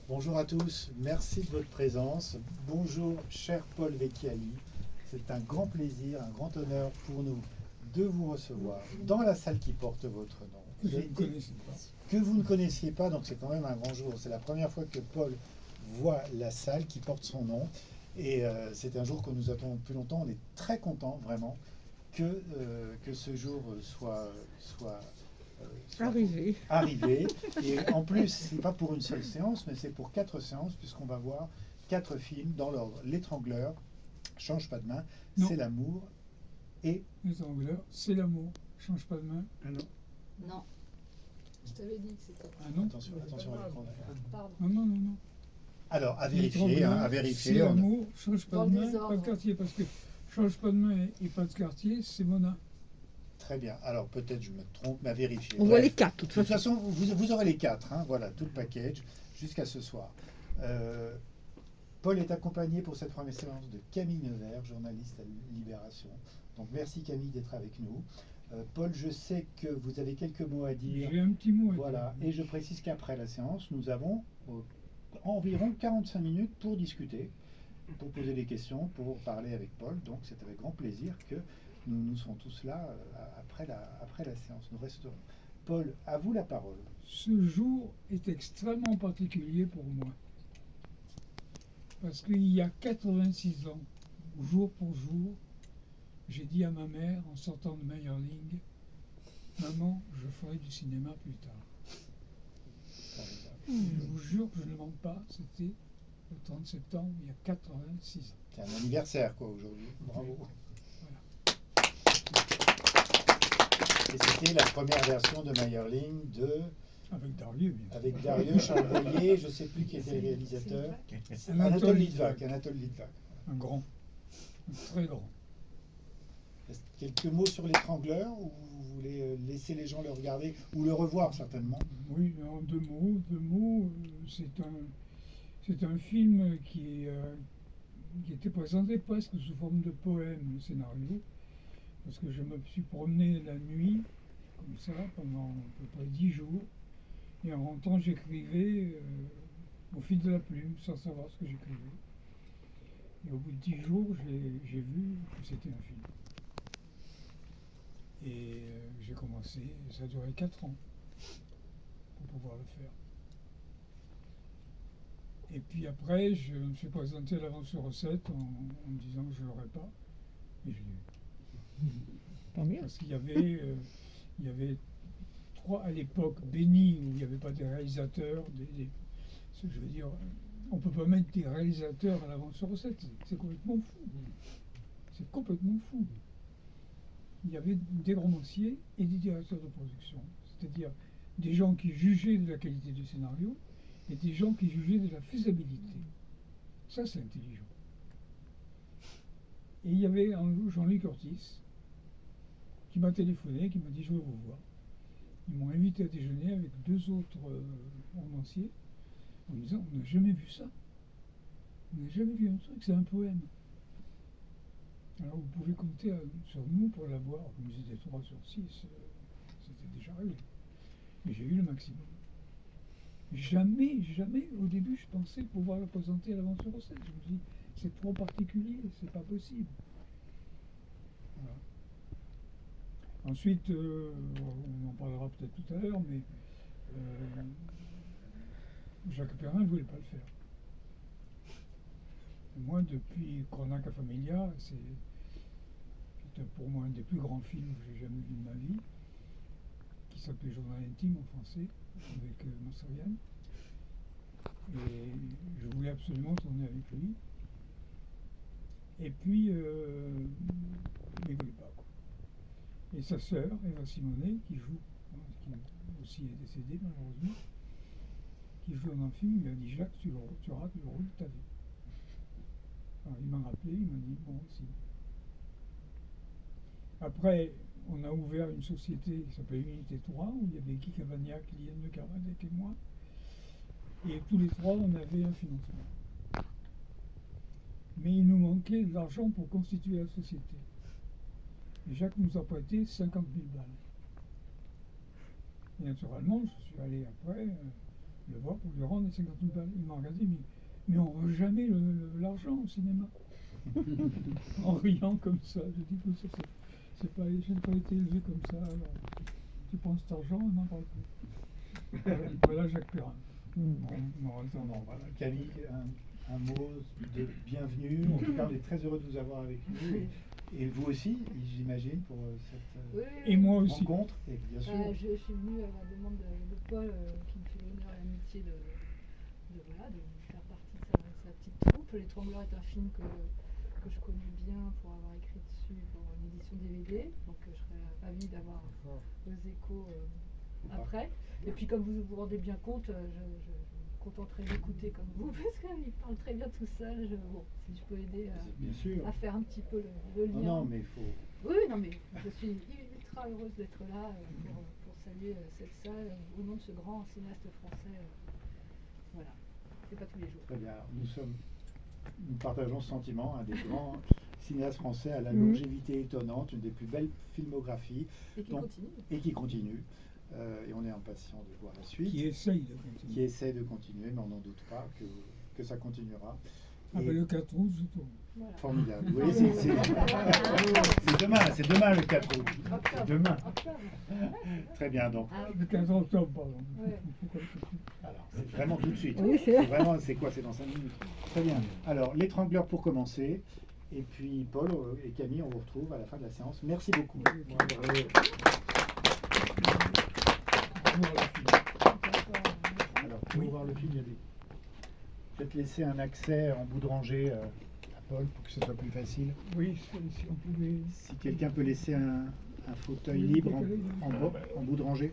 Bonjour à tous, merci de votre présence. Bonjour, cher Paul Vecchiali. C'est un grand plaisir, un grand honneur pour nous de vous recevoir dans la salle qui porte votre nom. Que vous ne connaissiez pas, donc c'est quand même un grand jour. C'est la première fois que Paul voit la salle qui porte son nom. Et c'est un jour que nous attendons depuis longtemps. On est très contents, vraiment, que ce jour soit arrivé. Et en plus, c'est pas pour une seule séance, mais c'est pour 4 séances, puisqu'on va voir 4 films dans l'ordre. L'étrangleur, change pas de main, c'est l'amour. Et l'étrangleur, c'est l'amour, change pas de main. Ah non. Non. Je t'avais dit que c'était. Ah non. Attention à l'écran. Pardon. Non. Alors, à vérifier. C'est l'amour, change pas de main, pas de quartier, parce que change pas de main et pas de quartier, c'est Mona. Très bien. Alors, peut-être je me trompe, mais à vérifier. On voit les 4, de toute façon. Vous aurez les 4, hein, voilà, tout le package, jusqu'à ce soir. Paul est accompagné pour cette première séance de Camille Nevers, journaliste à Libération. Donc, merci Camille d'être avec nous. Paul, je sais que vous avez quelques mots à dire. J'ai un petit mot à dire. Voilà, et je précise qu'après la séance, nous avons environ 45 minutes pour discuter, pour poser des questions, pour parler avec Paul. Donc, c'est avec grand plaisir que nous serons tous là après la séance. Nous resterons. Paul, à vous la parole. Ce jour est extrêmement particulier pour moi. Parce qu'il y a 86 ans, jour pour jour, j'ai dit à ma mère, en sortant de Meyerling, « Maman, je ferai du cinéma plus tard. » Je vous jure que je ne mens pas, c'était le 30 septembre, il y a 86 ans. C'est un anniversaire, quoi, aujourd'hui. Bravo. Voilà. Et c'était la première version de Meyerling Avec Darieux, bien sûr. Avec Darieux, Charles Boyer, je ne sais plus qui était le réalisateur. Anatole Litvak. Un grand, un très grand. Quelques mots sur l'étrangleur, ou vous voulez laisser les gens le regarder, ou le revoir certainement? Oui, en deux mots. C'est un film qui était présenté presque sous forme de poème, le scénario, parce que je me suis promené la nuit, comme ça, pendant à peu près 10 jours, et en rentrant, j'écrivais au fil de la plume, sans savoir ce que j'écrivais. Et au bout de 10 jours, j'ai vu que c'était un film. Et j'ai commencé, ça a duré 4 ans pour pouvoir le faire. Et puis après, je me suis présenté à l'Aventure Recette en me disant que je ne l'aurais pas. Et je l'ai eu. Tant mieux. Parce qu'il y avait 3 à l'époque bénies où il n'y avait pas de réalisateurs. Je veux dire, on ne peut pas mettre des réalisateurs à l'Aventure Recette. C'est complètement fou. C'est complètement fou. Il y avait des romanciers et des directeurs de production, c'est-à-dire des gens qui jugeaient de la qualité du scénario et des gens qui jugeaient de la faisabilité. Ça, c'est intelligent. Et il y avait un jour Jean-Luc Curtis qui m'a téléphoné, qui m'a dit « Je veux vous voir ». Ils m'ont invité à déjeuner avec 2 autres romanciers en me disant « On n'a jamais vu ça. On n'a jamais vu un truc, c'est un poème. » Alors vous pouvez compter sur nous pour l'avoir. Comme ils étaient 3 sur 6, c'était déjà réglé. Mais j'ai eu le maximum. Jamais, au début, je pensais pouvoir le présenter à l'Aventure Recette. Je me dis, c'est trop particulier, c'est pas possible. Voilà. Ensuite, on en parlera peut-être tout à l'heure, mais Jacques Perrin ne voulait pas le faire. Et moi, depuis Cronaca Familia, c'est pour moi un des plus grands films que j'ai jamais vu de ma vie, qui s'appelait Journal intime en français, avec Mastroianni. Et je voulais absolument tourner avec lui. Et puis, il ne voulait pas, quoi. Et sa sœur, Eva Simonet, qui aussi est décédée malheureusement, qui joue dans un film, il a dit « Jacques, tu rates le rôle de ta vie ». Alors il m'a rappelé, il m'a dit « Bon, si ». Après, on a ouvert une société qui s'appelait Unité 3, où il y avait Guy Cavagnac, Liane de Carmadec et moi. Et tous les 3, on avait un financement. Mais il nous manquait de l'argent pour constituer la société. Et Jacques nous a prêté 50 000 balles. Et naturellement, je suis allé après le voir pour lui rendre les 50 000 balles. Il m'a regardé, mais on ne rend jamais l'argent au cinéma. En riant comme ça. Je dis que ça, je n'ai pas été élevé comme ça. Alors, tu prends cet argent, on n'en parle plus. Voilà Jacques Perrin. Bon, voilà. Camille, un mot de bienvenue. En tout cas, on est très heureux de vous avoir avec nous. Et vous aussi, j'imagine, pour cette Et moi aussi. rencontre. Et bien sûr. Je suis venue à la demande de Paul qui me fait l'honneur et l'amitié de faire partie de sa petite troupe. L'Étrangleur est un film que je connais bien pour avoir écrit dessus pour une édition DVD. Donc je serais ravie d'avoir vos échos après. Et puis comme vous vous rendez bien compte, je me contenterai d'écouter comme vous parce qu'il parle très bien tout seul. Si je peux aider Bien sûr. à faire un petit peu le lien. Non, mais il faut. Oui, non, mais je suis ultra heureuse d'être là pour saluer cette salle au nom de ce grand cinéaste français. Voilà, c'est pas tous les jours. Très bien. Nous partageons ce sentiment, un des grands cinéastes français à la longévité étonnante, une des plus belles filmographies. Et qui Donc, continue. Et qui continue. Et on est impatient de voir la suite. Qui essaye de continuer. Qui essaie de continuer, mais on n'en doute pas que ça continuera. Ah ben le 4 août, je tourne. Voilà. Formidable. Vous voyez, c'est demain le 4 août. C'est demain. Octobre. Très bien, donc. Le 15 octobre, pardon. Ouais. Alors, c'est vraiment tout de suite. Oui, C'est quoi? C'est dans 5 minutes. Très bien. Alors, l'étrangleur pour commencer. Et puis, Paul et Camille, on vous retrouve à la fin de la séance. Merci beaucoup. Alors, pour voir le film, il y a des... Peut-être laisser un accès en bout de rangée à Paul pour que ce soit plus facile. Oui, si on pouvait. Si quelqu'un peut laisser un fauteuil libre en bout de rangée.